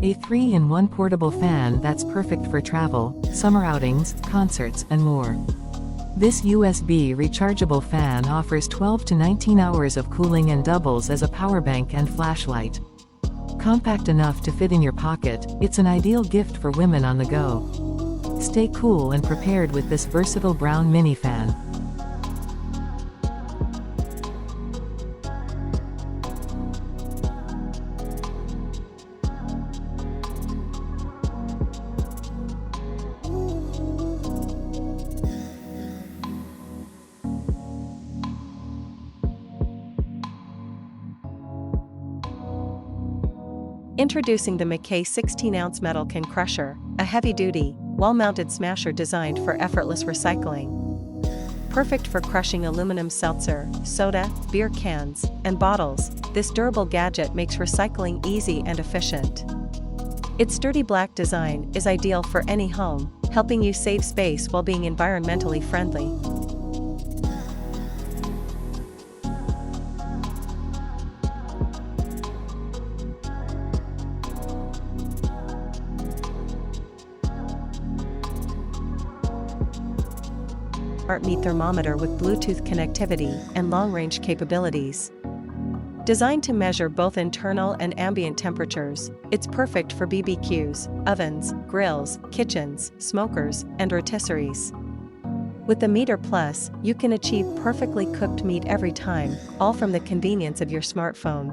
A 3-in-1 portable fan that's perfect for travel, summer outings, concerts, and more. This USB rechargeable fan offers 12 to 19 hours of cooling and doubles as a power bank and flashlight. Compact enough to fit in your pocket, it's an ideal gift for women on the go. Stay cool and prepared with this versatile brown mini fan. Introducing the McKay 16-ounce Metal Can Crusher, a heavy-duty, wall-mounted smasher designed for effortless recycling. Perfect for crushing aluminum seltzer, soda, beer cans, and bottles, this durable gadget makes recycling easy and efficient. Its sturdy black design is ideal for any home, helping you save space while being environmentally friendly. Smart meat thermometer with Bluetooth connectivity and long-range capabilities. Designed to measure both internal and ambient temperatures, it's perfect for BBQs, ovens, grills, kitchens, smokers, and rotisseries. With the Meter Plus, you can achieve perfectly cooked meat every time, all from the convenience of your smartphone.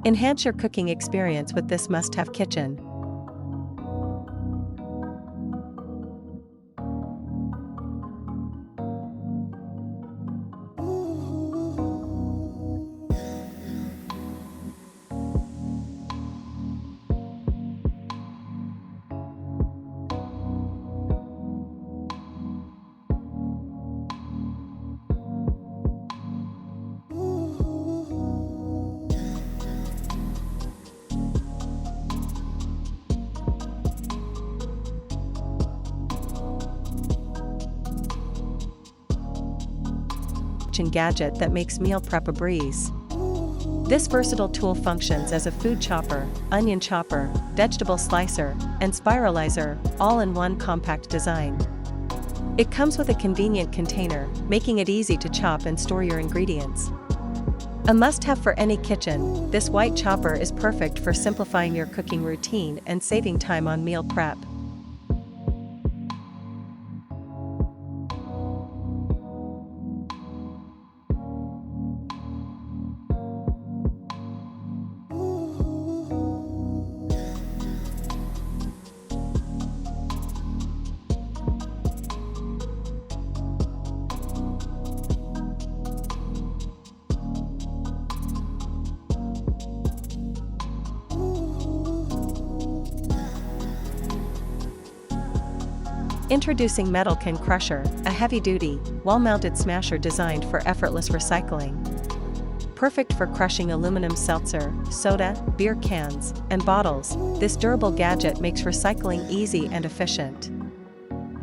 Enhance your cooking experience with this must-have kitchen. Gadget that makes meal prep a breeze. This versatile tool functions as a food chopper, onion chopper, vegetable slicer, and spiralizer, all in one compact design. It comes with a convenient container, making it easy to chop and store your ingredients. A must-have for any kitchen, this white chopper is perfect for simplifying your cooking routine and saving time on meal prep. Introducing Metal Can Crusher, a heavy-duty, wall-mounted smasher designed for effortless recycling. Perfect for crushing aluminum seltzer, soda, beer cans, and bottles, this durable gadget makes recycling easy and efficient.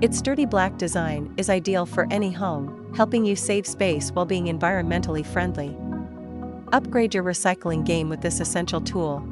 Its sturdy black design is ideal for any home, helping you save space while being environmentally friendly. Upgrade your recycling game with this essential tool,